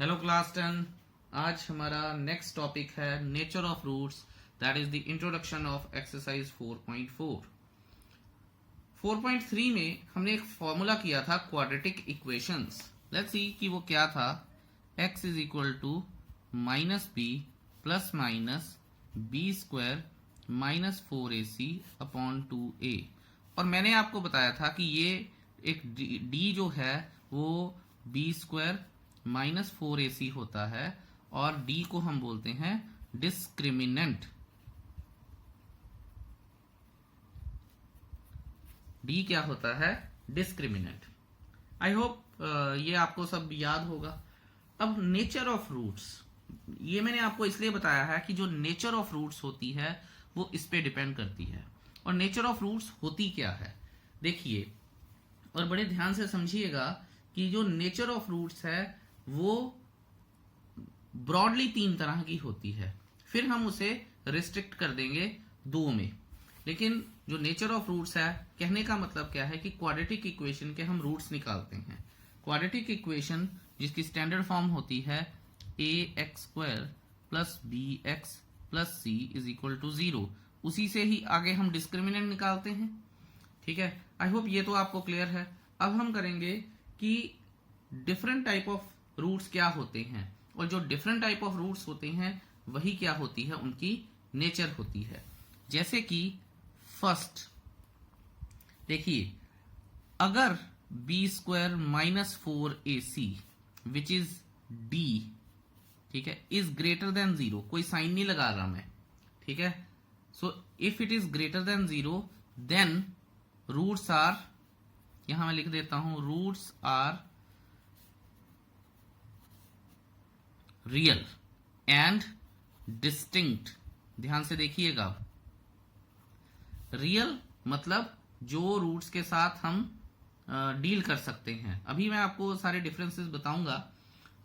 Hello class 10। आज हमारा next topic है nature of roots, that is the introduction of exercise 4.4। 4.3 में हमने एक फॉर्मूला किया था क्वाड्रेटिक इक्वेशंस। लेट्स सी कि वो क्या था। x is equal to minus b plus minus b square minus 4ac upon 2a। और मैंने आपको बताया था कि ये एक d जो है वो बी स्क्वायर माइनस 4ac होता है और d को हम बोलते हैं डिस्क्रिमिनेंट। d क्या होता है? डिस्क्रिमिनेंट। आई होप ये आपको सब याद होगा। अब नेचर ऑफ रूट्स, ये मैंने आपको इसलिए बताया है कि जो नेचर ऑफ रूट्स होती है वो इस पे डिपेंड करती है। और नेचर ऑफ रूट्स होती क्या है देखिए, और बड़े ध्यान से समझिएगा कि जो नेचर ऑफ रूट्स है वो ब्रॉडली 3 तरह की होती है, फिर हम उसे रिस्ट्रिक्ट कर देंगे 2 में। लेकिन जो नेचर ऑफ रूट्स है, कहने का मतलब क्या है कि क्वाड्रेटिक इक्वेशन के हम रूट्स निकालते हैं। क्वाड्रेटिक इक्वेशन जिसकी स्टैंडर्ड फॉर्म होती है ax square plus bx plus c is equal to 0, उसी से ही आगे हम डिस्क्रिमिनेंट निकालते हैं। ठीक है, आई होप ये तो आपको क्लियर है। अब हम करेंगे कि डिफरेंट टाइप ऑफ रूट्स क्या होते हैं, और जो डिफरेंट टाइप ऑफ रूट्स होते हैं वही क्या होती है, उनकी नेचर होती है। जैसे कि फर्स्ट देखिए, अगर b square minus 4ac which is d, ठीक है, इज ग्रेटर देन 0, कोई साइन नहीं लगा रहा मैं, ठीक है। So if it is greater than 0 then roots are, यहां मैं लिख देता हूं, roots are real and distinct. ध्यान से देखिएगा, रियल मतलब जो रूट्स के साथ हम डील कर सकते हैं। अभी मैं आपको सारे डिफरेंसेस बताऊंगा।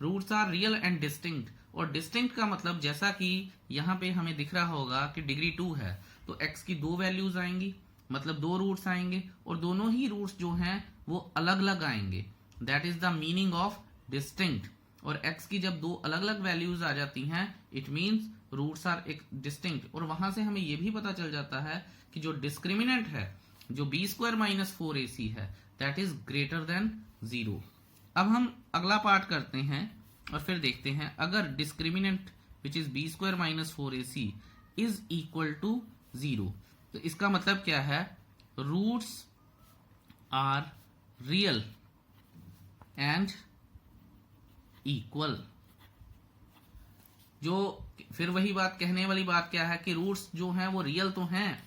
Roots are real and distinct, और डिस्टिंक्ट का मतलब जैसा कि यहां पे हमें दिख रहा होगा कि डिग्री 2 है तो x की 2 वैल्यूज आएंगी, मतलब 2 रूट्स आएंगे, और दोनों ही रूट्स जो हैं वो अलग अलग आएंगे। That is the meaning of distinct. और x की जब 2 अलग अलग वैल्यूज आ जाती हैं इट मींस रूट्स आर एक डिस्टिंक्ट। और वहां से हमें यह भी पता चल जाता है कि जो डिस्क्रिमिनेंट है, जो बी स्क्वायर माइनस 4ac है, दैट इज ग्रेटर देन 0। अब हम अगला पार्ट करते हैं और फिर देखते हैं, अगर discriminant which is b square minus 4ac is equal to 0, तो इसका मतलब क्या है? Roots are real and equal. जो फिर वही बात, कहने वाली बात क्या है कि रूट्स जो हैं वो रियल तो हैं।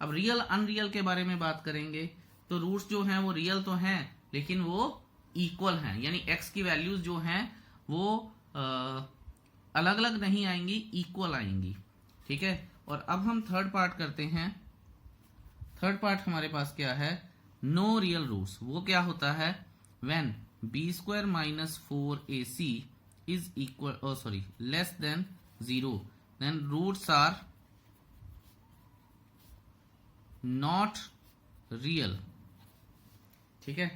अब रियल अनरियल के बारे में बात करेंगे तो रूट्स जो हैं वो रियल तो हैं लेकिन वो इक्वल हैं, यानी x की वैल्यूज जो हैं वो अलग अलग नहीं आएंगी, इक्वल आएंगी। ठीक है, और अब हम थर्ड पार्ट करते हैं। थर्ड पार्ट हमारे पास क्या है? No real roots. वो क्या होता है? When b square minus 4ac is equal less than 0, then roots are not real. ठीक है,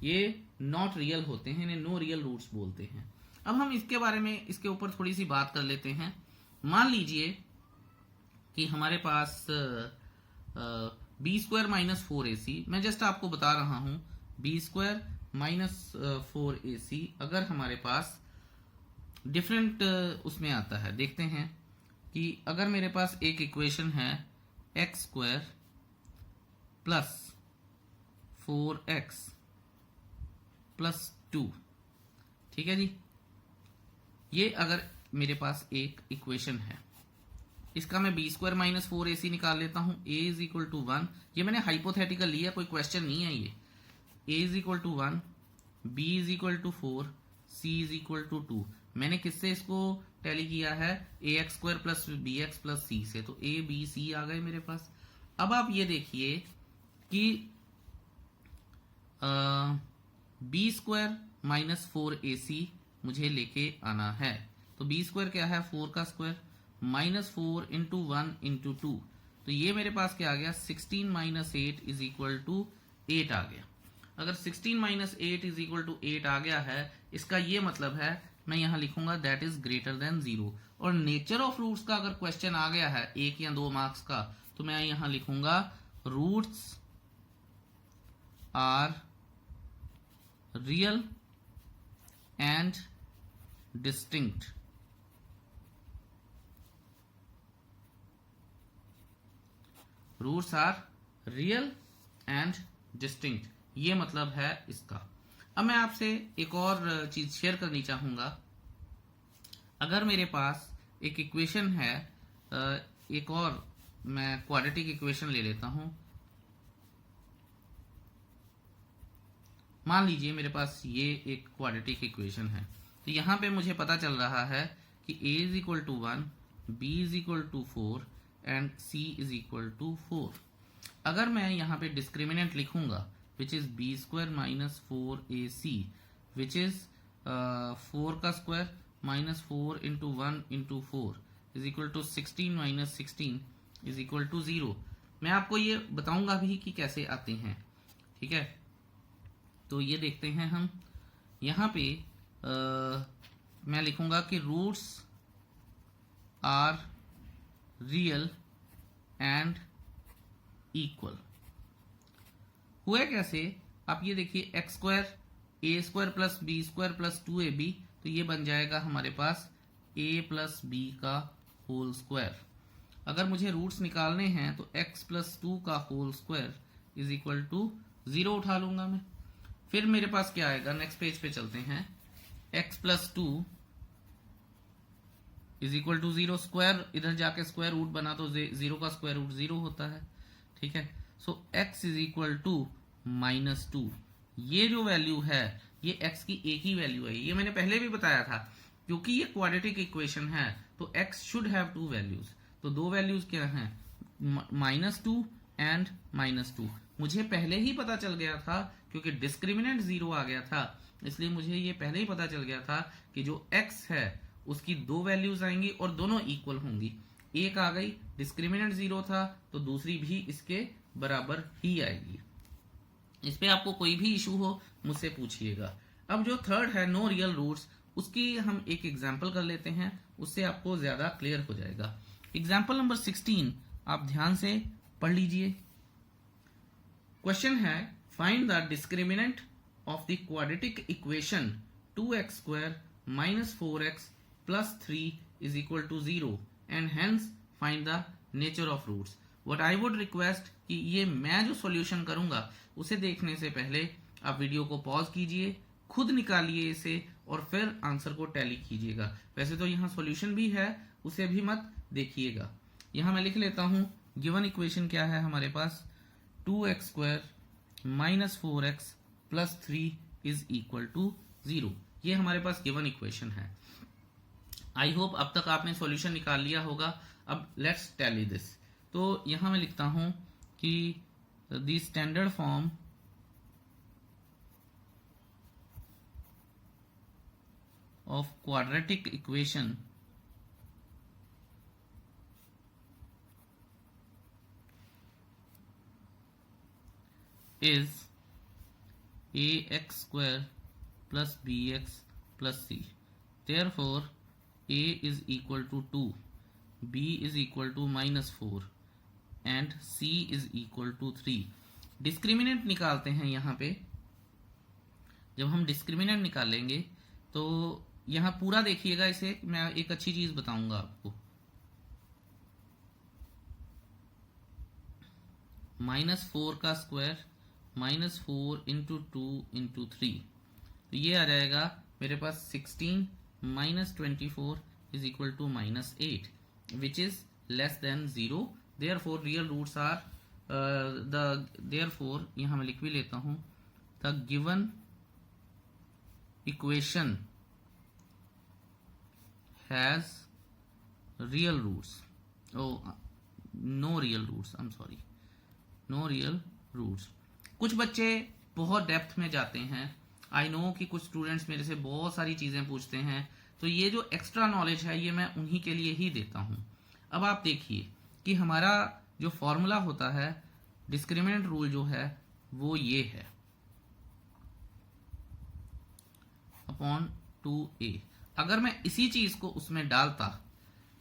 ये नॉट रियल होते हैं, इन्हें नो रियल रूट्स बोलते हैं। अब हम इसके बारे में, इसके ऊपर थोड़ी सी बात कर लेते हैं। मान लीजिए कि हमारे पास बी स्क्वायर माइनस 4ac, मैं जस्ट आपको बता रहा हूं, बी स्क्वायर माइनस 4ac अगर हमारे पास डिफरेंट उसमें आता है, देखते हैं कि अगर मेरे पास एक इक्वेशन है x square plus 4x plus 2, ठीक है जी, ये अगर मेरे पास एक इक्वेशन है, इसका मैं बी स्क्वायर माइनस 4ac निकाल लेता हूं। a इज इक्वल टू 1, ये मैंने हाइपोथेटिकल लिया, कोई क्वेश्चन नहीं है ये। a is equal to 1, b is equal to 4, c is equal to 2। मैंने किससे इसको टैली किया है? ax square plus bx plus c से, तो a b c आ गए मेरे पास। अब आप ये देखिए कि बी स्क्वायर माइनस 4ac मुझे लेके आना है, तो बी स्क्वायर क्या है? 4 का स्क्वायर माइनस 4 इंटू 1 इंटू 2, तो ये मेरे पास क्या आ गया? 16 माइनस 8 इज इक्वल टू 8 आ गया। अगर 16 माइनस 8 इज इक्वल टू 8 आ गया है, इसका ये मतलब है मैं यहां लिखूंगा दैट इज ग्रेटर देन 0। और नेचर ऑफ रूट्स का अगर क्वेश्चन आ गया है 1 या 2 मार्क्स का, तो मैं यहां लिखूंगा roots are real and distinct. Roots are real and distinct, ये मतलब है इसका। अब मैं आपसे एक और चीज शेयर करनी चाहूंगा। अगर मेरे पास एक इक्वेशन है, एक और मैं क्वाड्रेटिक इक्वेशन ले लेता हूं। मान लीजिए मेरे पास ये एक क्वाड्रेटिक इक्वेशन है, तो यहां पे मुझे पता चल रहा है कि a is equal to 1, b is equal to 4 and c is equal to 4। अगर मैं यहाँ पे डिस्क्रिमिनेंट लिखूंगा which is b square minus 4ac which is 4 का square minus 4 into 1 into 4 is equal to 16 minus 16 is equal to 0। मैं आपको ये बताऊंगा भी कि कैसे आते हैं, ठीक है। तो ये देखते हैं हम यहाँ पे मैं लिखूंगा कि roots are real and equal. हुआ कैसे, आप ये देखिए x square a square plus b square plus 2ab, तो ये बन जाएगा हमारे पास a प्लस बी का होल स्क्वायर। अगर मुझे रूट्स निकालने हैं तो x प्लस 2 का whole square is equal to 0 उठा लूंगा मैं। फिर मेरे पास क्या आएगा, नेक्स्ट पेज पे चलते हैं, x plus 2 is equal to 0, square इधर जाके स्क्वायर रूट बना तो 0 का स्क्वायर रूट 0 होता है, ठीक है। So x is equal to minus 2। ये जो वैल्यू है ये x की एक ही वैल्यू है, ये मैंने पहले भी बताया था। क्योंकि ये क्वाड्रेटिक इक्वेशन है तो x शुड हैव 2 वैल्यूज। तो 2 वैल्यूज क्या हैं, -2 एंड -2। मुझे पहले ही पता चल गया था क्योंकि डिस्क्रिमिनेंट 0 आ गया था, इसलिए मुझे ये पहले ही पता चल गया था कि जो x है उसकी 2 वैल्यूज आएंगी और दोनों इक्वल होंगी। एक आ गई, डिस्क्रिमिनेंट 0 था तो दूसरी भी इसके बराबर ही आएगी। इस पे आपको कोई भी इशू हो मुझसे पूछिएगा। अब जो थर्ड है नो रियल रूट्स, उसकी हम एक एग्जांपल कर लेते हैं, उससे आपको ज्यादा क्लियर हो जाएगा। एग्जांपल नंबर 16 आप ध्यान से पढ़ लीजिए। क्वेश्चन है find the discriminant of the quadratic equation 2x square minus 4x plus 3 is equal to 0 and hence find the nature of roots. What I would request कि ये मैं जो सॉल्यूशन करूंगा उसे देखने से पहले आप वीडियो को पॉज कीजिए, खुद निकालिए इसे और फिर आंसर को टैली कीजिएगा। वैसे तो यहाँ सॉल्यूशन भी है, उसे भी मत देखिएगा। यहाँ मैं लिख लेता हूँ गिवन इक्वेशन क्या है हमारे पास, 2x square minus 4x plus 3 is equal to 0। ये हमारे पास गिवन इक्वेशन है। आई होप अब तक आपने सॉल्यूशन निकाल लिया होगा। अब लेट्स टैली दिस। तो यहां मैं लिखता हूं कि the standard form of quadratic equation is ax square plus bx plus c. Therefore, a is equal to 2, b is equal to minus 4 and c is equal to 3. Discriminant निकालते हैं यहाँ पे। जब हम डिस्क्रिमिनेंट निकालेंगे तो यहाँ पूरा देखिएगा, इसे मैं एक अच्छी चीज बताऊंगा आपको। -4 का स्क्वायर -4 इंटू 2 इंटू 3, तो ये आ जाएगा मेरे पास 16 minus 24 is equal to -8 which is less than 0। Therefore real roots are therefore यहां मैं लिख भी लेता हूं the given equation has real roots, no real roots, I am sorry, no real roots. कुछ बच्चे बहुत डेप्थ में जाते हैं। आई नो कि कुछ स्टूडेंट्स मेरे से बहुत सारी चीजें पूछते हैं, तो ये जो एक्स्ट्रा नॉलेज है ये मैं उन्हीं के लिए ही देता हूं। अब आप देखिए कि हमारा जो फॉर्मूला होता है डिस्क्रिमिनेंट रूल जो है वो ये है। Upon 2a। अगर मैं इसी चीज को उसमें डालता,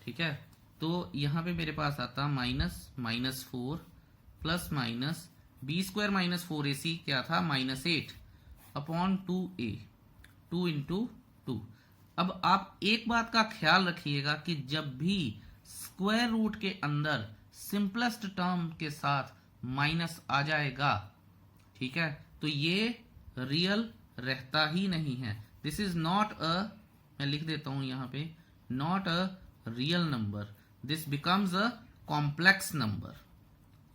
ठीक है, तो यहां पे मेरे पास आता -4 प्लस माइनस b² - 4ac क्या था, -8 अपॉन 2a, 2 इंटू 2। अब आप एक बात का ख्याल रखिएगा कि जब भी स्क्वायर रूट के अंदर सिंपलेस्ट टर्म के साथ माइनस आ जाएगा, ठीक है, तो ये रियल रहता ही नहीं है। दिस इज नॉट अ, मैं लिख देता हूं यहां पे, not a real number, this becomes a complex number.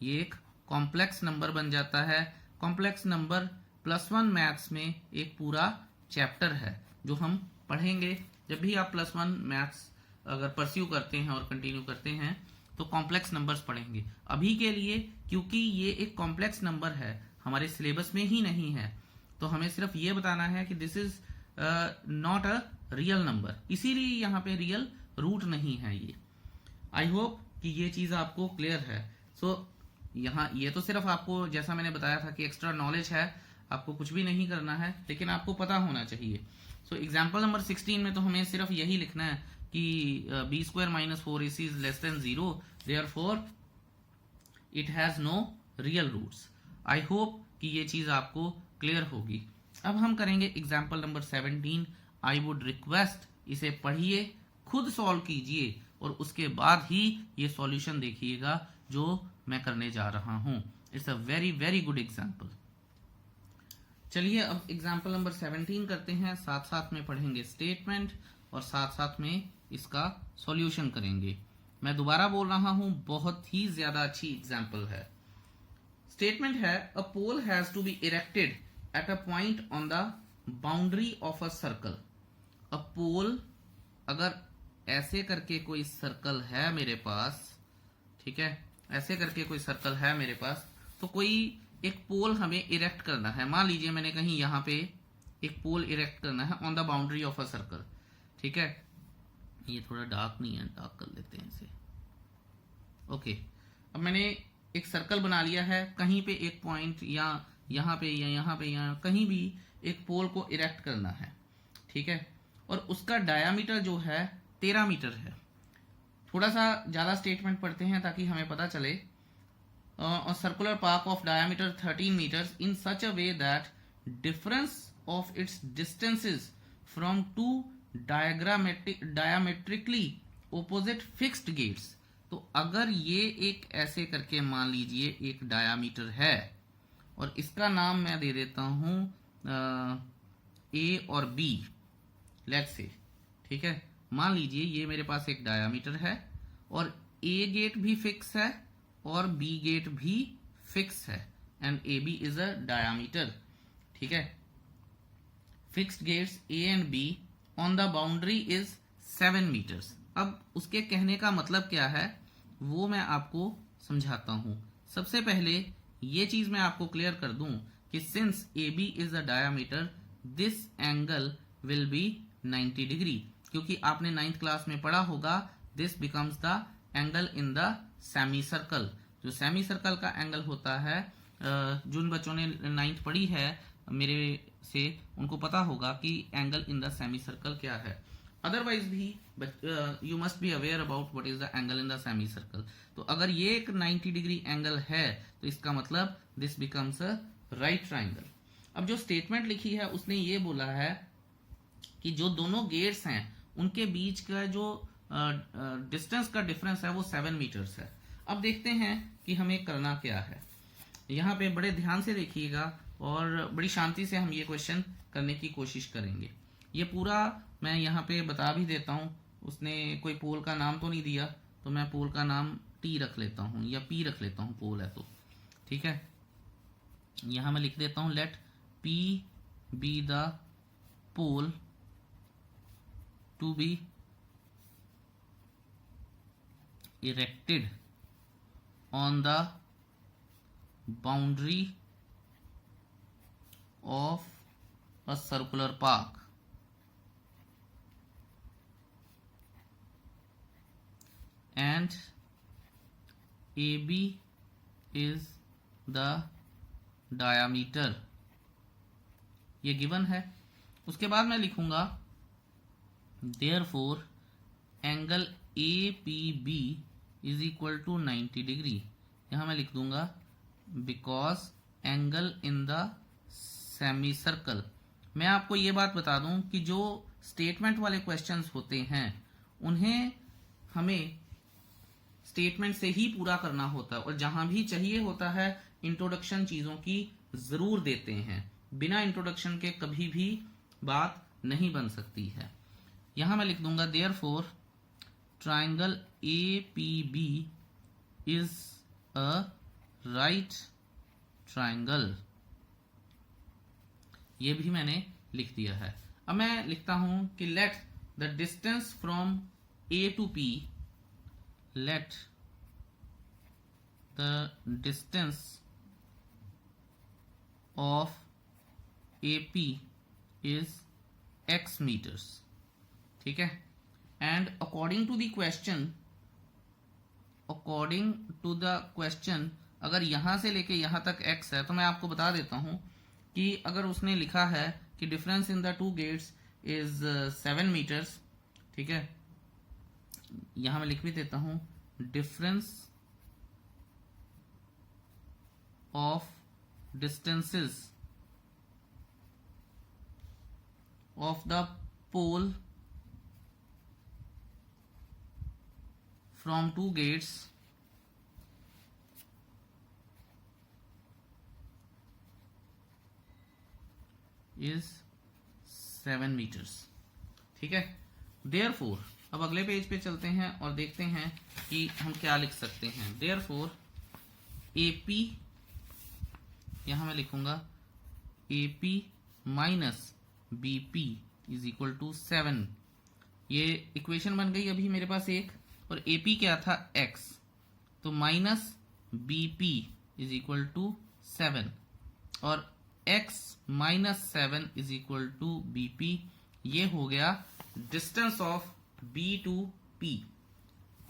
ये एक कॉम्प्लेक्स नंबर बन जाता है। कॉम्प्लेक्स नंबर +1 मैथ्स में एक पूरा चैप्टर है जो हम पढ़ेंगे। जब भी आप +1 मैथ्स अगर परस्यू करते हैं और कंटिन्यू करते हैं तो कॉम्प्लेक्स नंबर्स पढ़ेंगे। अभी के लिए क्योंकि ये एक कॉम्प्लेक्स नंबर है, हमारे सिलेबस में ही नहीं है, तो हमें सिर्फ ये बताना है कि this is not a real number, इसीलिए यहाँ पे रियल रूट नहीं है ये। आई होप कि ये चीज आपको क्लियर है। सो यहाँ ये तो सिर्फ आपको, जैसा मैंने बताया था कि एक्स्ट्रा नॉलेज है, आपको कुछ भी नहीं करना है, लेकिन आपको पता होना चाहिए। सो एग्जाम्पल नंबर 16 में तो हमें सिर्फ यही लिखना है कि b² - 4ac is less than 0, therefore it has no real roots. I hope कि ये चीज आपको क्लियर होगी। अब हम करेंगे example number 17। I would request इसे पढ़िए, खुद सॉल्व कीजिए और उसके बाद ही ये सॉल्यूशन देखिएगा जो मैं करने जा रहा हूं। It's a very very good example. चलिए अब एग्जाम्पल नंबर 17 करते हैं, साथ साथ में पढ़ेंगे स्टेटमेंट और साथ साथ में इसका सॉल्यूशन करेंगे। मैं दोबारा बोल रहा हूं, बहुत ही ज्यादा अच्छी एग्जाम्पल है। स्टेटमेंट है, a pole has to be erected at a point on the boundary of a circle. A pole, अगर ऐसे करके कोई सर्कल है मेरे पास, ठीक है, ऐसे करके कोई सर्कल है मेरे पास, तो कोई एक पोल हमें इरेक्ट करना है। मान लीजिए मैंने कहीं यहां पे एक पोल इरेक्ट करना है on the boundary of a circle, ठीक है। ये थोड़ा डार्क नहीं है, डार्क कर लेते हैं इसे। ओके, अब मैंने एक सर्कल बना लिया है, कहीं पे एक पॉइंट या यहां पे या यहां पे या कहीं भी एक पोल को इरेक्ट करना है, ठीक है, और उसका डायामीटर जो है 13 मीटर है। थोड़ा सा ज्यादा स्टेटमेंट पढ़ते हैं ताकि हमें पता चले। a circular path of diameter 13 meters in such a way that difference of its distances from two diametrically opposite fixed gates। तो अगर ये एक ऐसे करके मान लीजिए एक डायामीटर है और इसका नाम मैं दे देता हूं ए और बी, लेट्स से, ठीक है। मान लीजिए ये मेरे पास एक डायामीटर है और ए गेट भी फिक्स है और बी गेट भी फिक्स है and A B is a diameter, ठीक है। Fixed gates A and B on the boundary is 7 meters. अब उसके कहने का मतलब क्या है वो मैं आपको समझाता हूं। सबसे पहले ये चीज मैं आपको क्लियर कर दूं कि since A B is a diameter, this angle will be 90 degree, क्योंकि आपने 9th क्लास में पढ़ा होगा this becomes the angle in the semi circle. जो सेमी सर्कल का एंगल होता है, जिन बच्चों ने 9th पढ़ी है मेरे से, उनको पता होगा कि angle in the semi circle क्या है। अदरवाइज भी you must be aware about what is the angle in the semi circle. तो अगर ये एक 90 डिग्री एंगल है तो इसका मतलब this becomes a right triangle. अब जो स्टेटमेंट लिखी है उसने ये बोला है कि जो दोनों गेट्स हैं उनके बीच का जो डिस्टेंस का डिफरेंस है वो 7 मीटर्स है। अब देखते हैं कि हमें करना क्या है। यहाँ पे बड़े ध्यान से देखिएगा और बड़ी शांति से हम ये क्वेश्चन करने की कोशिश करेंगे। ये पूरा मैं यहाँ पे बता भी देता हूँ। उसने कोई पोल का नाम तो नहीं दिया, तो मैं पोल का नाम टी रख लेता हूँ या पी रख लेता हूँ, पोल है तो, ठीक है। यहाँ मैं लिख देता हूँ let P B the pole to be erected on the boundary of a circular park and AB is the diameter। ये गिवन है उसके बाद मैं लिखूंगा therefore angle APB is equal to 90 degree. यहां मैं लिख दूंगा because angle in the semi circle. मैं आपको ये बात बता दूं कि जो स्टेटमेंट वाले क्वेश्चंस होते हैं उन्हें हमें स्टेटमेंट से ही पूरा करना होता है, और जहां भी चाहिए होता है इंट्रोडक्शन चीजों की जरूर देते हैं। बिना इंट्रोडक्शन के कभी भी बात नहीं बन सकती है। यहां मैं लिख दूंगा therefore triangle APB is a right triangle. ये भी मैंने लिख दिया है। अब मैं लिखता हूं कि let the distance from A to P, let the distance of AP is x meters, ठीक है। and according to the question अगर यहां से लेके यहां तक x है तो मैं आपको बता देता हूं कि अगर उसने लिखा है कि difference in the two gates is 7 meters, ठीक है। यहां मैं लिख भी देता हूं difference of distances of the pole from two gates is 7 meters, ठीक है। देयरफॉर अब अगले पेज पे चलते हैं और देखते हैं कि हम क्या लिख सकते हैं। देयरफॉर AP, यहां मैं लिखूंगा AP minus BP is equal to 7। ये इक्वेशन बन गई अभी मेरे पास एक, और AP क्या था x, तो minus BP is equal to 7 और x minus 7 is equal to BP। ये हो गया distance of B to P,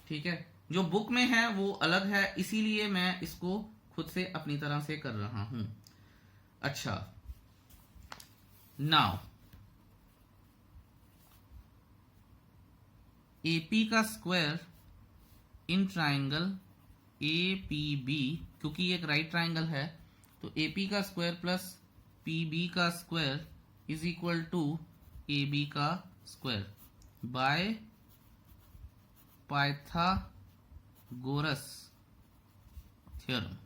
ठीक है। जो बुक में है वो अलग है, इसीलिए मैं इसको खुद से अपनी तरह से कर रहा हूं। अच्छा, नाउ AP का स्क्वायर इन ट्राइंगल APB, क्योंकि ये एक राइट ट्राइंगल है तो AP का स्क्वायर प्लस PB का square is equal to AB का square by Pythagoras theorem.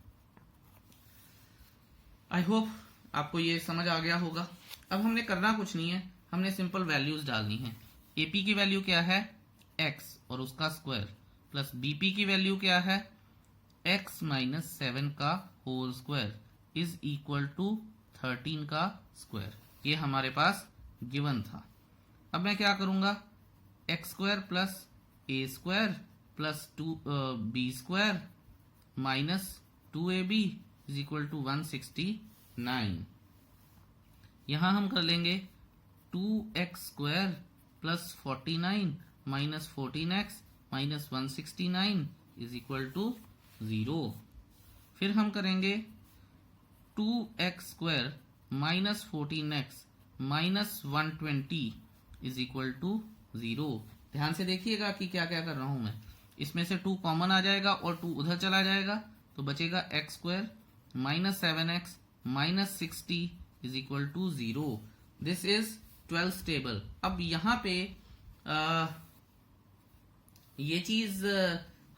I hope आपको ये समझ आ गया होगा। अब हमने करना कुछ नहीं है, हमने सिंपल वैल्यूज डालनी है। AP की वैल्यू क्या है x और उसका स्क्वायर, प्लस BP की वैल्यू क्या है x माइनस 7 का whole square is equal to 13 का स्क्वायर। ये हमारे पास गिवन था। अब मैं क्या करूंगा, x square plus A square plus 2B square minus 2AB is equal to 169। यहां हम कर लेंगे 2x square plus 49 minus 14x minus 169 is equal to 0। फिर हम करेंगे 2x square minus 14x minus 120 is equal to 0। ध्यान से देखिएगा कि क्या क्या कर रहा हूं मैं। इसमें से 2 कॉमन आ जाएगा और 2 उधर चला जाएगा तो बचेगा x square minus 7x minus 60 is equal to 0। This is 12th table. अब यहां पे ये चीज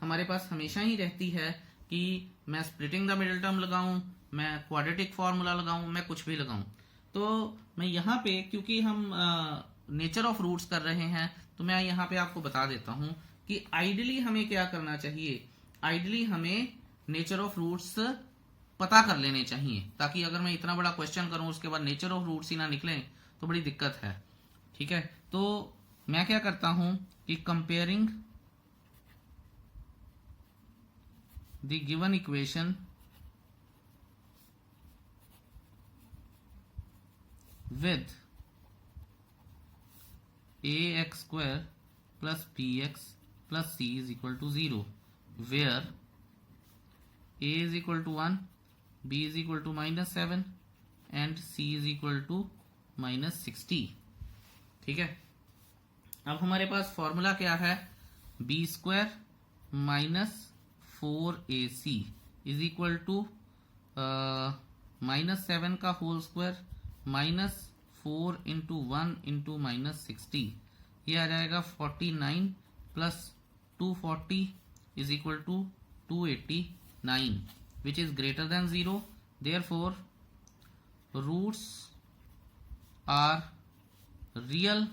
हमारे पास हमेशा ही रहती है कि मैं स्प्लिटिंग द मिडिल टर्म लगाऊं, मैं क्वाड्रेटिक फॉर्मूला लगाऊं, मैं कुछ भी लगाऊं। तो मैं यहाँ पे क्योंकि हम नेचर ऑफ रूट्स कर रहे हैं तो मैं यहाँ पे आपको बता देता हूं कि आइडियली हमें क्या करना चाहिए। आइडियली हमें नेचर ऑफ रूट्स पता कर लेने चाहिए, ताकि अगर मैं इतना बड़ा क्वेश्चन करूं उसके बाद नेचर ऑफ रूट्स ही ना निकले तो बड़ी दिक्कत है, ठीक है। तो मैं क्या करता हूं कि comparing the given equation with ax square plus bx plus c is equal to 0, where a is equal to 1, b is equal to minus 7 and c is equal to minus 60. ठीक है, अब हमारे पास फॉर्मूला क्या है, b square minus 4ac is equal to -7 का whole square -4 into 1 into -60, ये आ जाएगा 49 plus 240 is equal to 289 which is greater than 0, therefore roots are real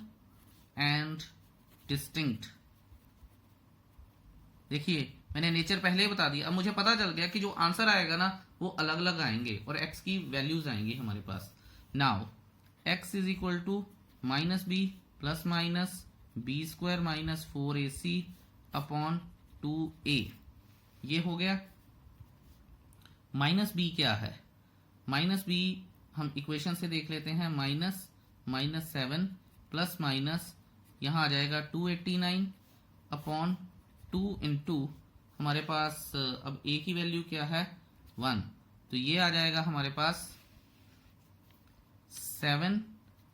and distinct. देखिए मैंने नेचर पहले ही बता दिया, अब मुझे पता चल गया कि जो आंसर आएगा ना वो अलग अलग आएंगे और x की वैल्यूज आएंगी हमारे पास। Now x is equal to minus b plus minus b square minus 4ac upon 2a, ये हो गया। माइनस बी क्या है, माइनस बी हम इक्वेशन से देख लेते हैं, -7 प्लस माइनस यहाँ आ जाएगा 289 अपॉन 2 इंटू हमारे पास अब a की वैल्यू क्या है 1, तो ये आ जाएगा हमारे पास 7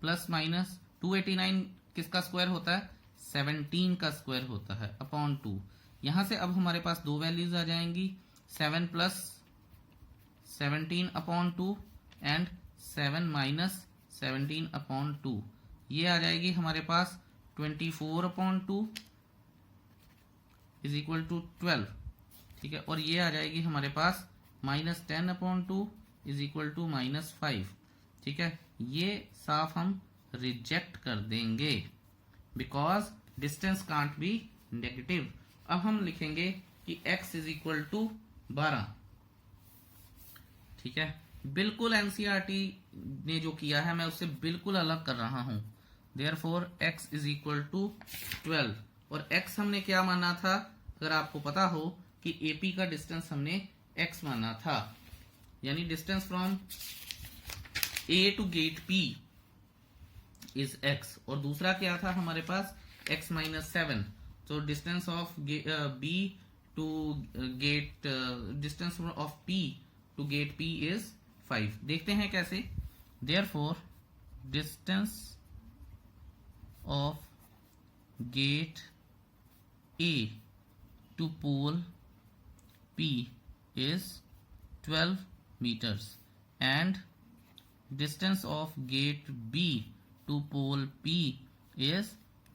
प्लस माइनस 289 किसका स्क्वायर होता है, 17 का स्क्वायर होता है अपॉन 2। यहां से अब हमारे पास दो वैल्यूज आ जाएंगी, 7 plus 17 upon 2 and 7 minus 17 upon 2, ये आ जाएगी हमारे पास 24 अपॉन 2 इज इक्वल टू 12, ठीक है, और ये आ जाएगी हमारे पास -10 अपॉन 2 इज इक्वल टू -5, ठीक है। ये साफ हम रिजेक्ट कर देंगे because distance can't be negative. अब हम लिखेंगे कि x इज इक्वल टू 12, ठीक है। बिल्कुल एनसीईआरटी ने जो किया है मैं उससे बिल्कुल अलग कर रहा हूं, therefore x is equal to 12, और x हमने क्या माना था, अगर आपको पता हो कि AP का डिस्टेंस हमने x माना था, यानी distance from A to gate P is x, और दूसरा क्या था हमारे पास x माइनस 7, तो distance of B to gate distance of P to gate P is 5। देखते हैं कैसे, therefore distance of gate A to pole P is 12 meters and distance of gate B to pole P is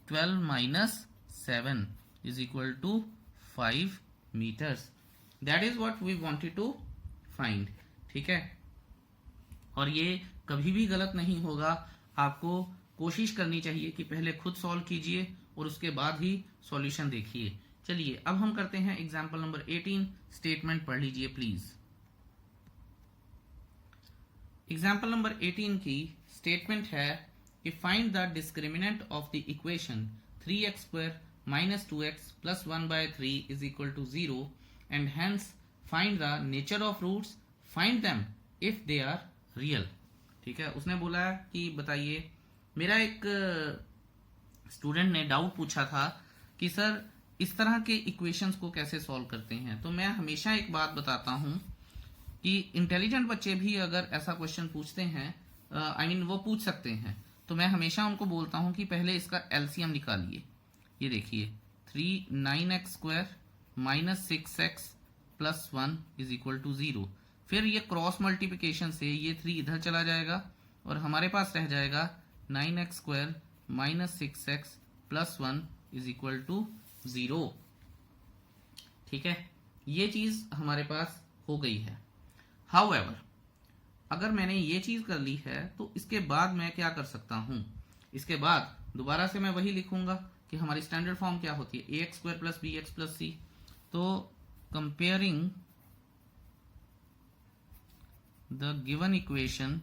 12 minus 7 is equal to 5 meters. That is what we wanted to find, ठीक है। और ये कभी भी गलत नहीं होगा, आपको कोशिश करनी चाहिए कि पहले खुद सॉल्व कीजिए और उसके बाद ही सॉल्यूशन देखिए। चलिए अब हम करते हैं एग्जाम्पल नंबर 18, स्टेटमेंट पढ़ लीजिए प्लीज। एग्जाम्पल नंबर 18 की स्टेटमेंट है कि find the discriminant of the equation 3x² minus 2x plus 1/3 is equal to 0 and hence find the nature of roots, find them if they are real, ठीक है। उसने बोला कि बताइए, मेरा एक स्टूडेंट ने डाउट पूछा था कि सर इस तरह के इक्वेशंस को कैसे सॉल्व करते हैं। तो मैं हमेशा एक बात बताता हूं कि इंटेलिजेंट बच्चे भी अगर ऐसा क्वेश्चन पूछते हैं, आई मीन वो पूछ सकते हैं, तो मैं हमेशा उनको बोलता हूं कि पहले इसका एलसीएम निकालिए। ये देखिए 9x² minus 6x plus 1 is equal to 0, फिर ये क्रॉस मल्टीप्लिकेशन से ये 3 इधर चला जाएगा और हमारे पास रह जाएगा 9x² minus 6x plus 1 is equal to 0, ठीक है। ये चीज हमारे पास हो गई है। हाउएवर अगर मैंने ये चीज कर ली है तो इसके बाद मैं क्या कर सकता हूं, इसके बाद दोबारा से मैं वही लिखूंगा कि हमारी स्टैंडर्ड फॉर्म क्या होती है, ax² plus bx plus c। तो comparing the given equation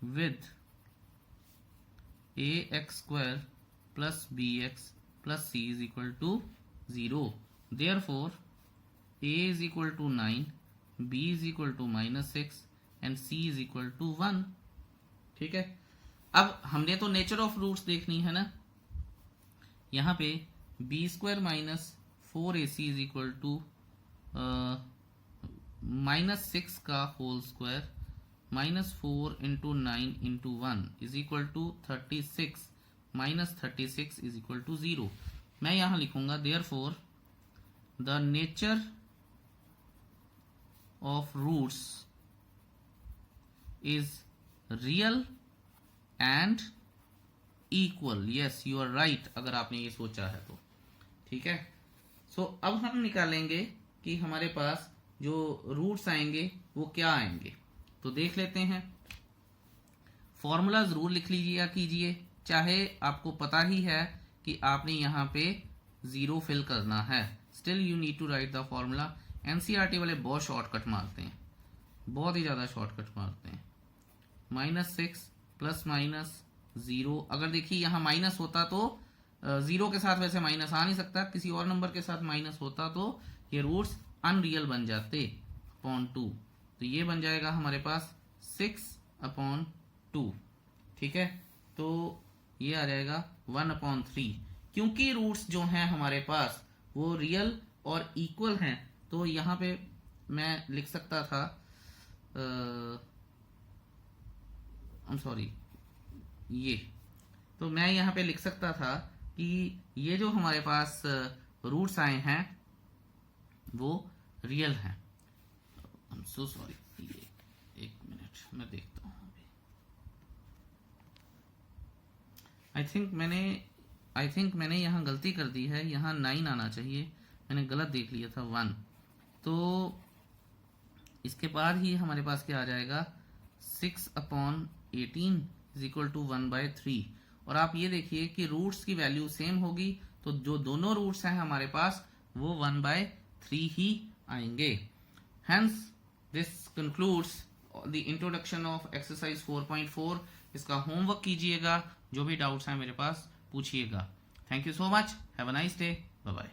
with ax² plus bx plus c is equal to 0. Therefore, a is equal to 9, b is equal to -6 and c is equal to 1, ठीक है। अब हमने तो nature of roots देखनी है ना, यहाँ पे b² minus 4ac is equal to -6 का whole square -4 into 9 into 1 is equal to 36 -36 is equal to 0। मैं यहां लिखूंगा therefore the nature of roots is real and equal. Yes, you are right, अगर आपने ये सोचा है तो। ठीक है, सो अब हम निकालेंगे कि हमारे पास जो रूट्स आएंगे वो क्या आएंगे। तो देख लेते हैं। फॉर्मूला जरूर लिख लीजिए कीजिए, चाहे आपको पता ही है कि आपने यहाँ पे 0 फिल करना है, still you need to write the formula. NCERT वाले बहुत शॉर्टकट मारते हैं, बहुत ही ज्यादा शॉर्टकट मारते हैं। -6 ± 0, अगर देखिए यहाँ माइनस होता तो 0 के साथ वैसे माइनस आ नहीं सकता, किसी और नंबर के साथ माइनस होता तो ये रूट्स अनरियल बन जाते अपॉन 2। तो ये बन जाएगा हमारे पास 6/2। ठीक है, तो ये आ जाएगा 1/3। क्योंकि रूट्स जो हैं हमारे पास वो रियल और इक्वल हैं, तो यहाँ पे मैं लिख सकता था ये, तो मैं यहाँ पे लिख सकता था कि ये जो हमारे पास रूट्स आए हैं वो रियल हैं। आई एम सो सॉरी, ये एक मिनट मैं देखता हूँ। आई थिंक मैंने यहाँ गलती कर दी है, यहाँ 9 आना चाहिए, मैंने गलत देख लिया था 1। तो इसके बाद ही हमारे पास क्या आ जाएगा 6/18 इज इक्वल टू 1/3। और आप ये देखिए कि रूट्स की वैल्यू सेम होगी, तो जो दोनों रूट्स हैं हमारे पास वो 1/3 ही आएंगे। Hence this concludes the introduction of exercise 4.4। इसका होमवर्क कीजिएगा, जो भी डाउट्स हैं मेरे पास पूछिएगा। Thank you so much, have a nice day, bye bye.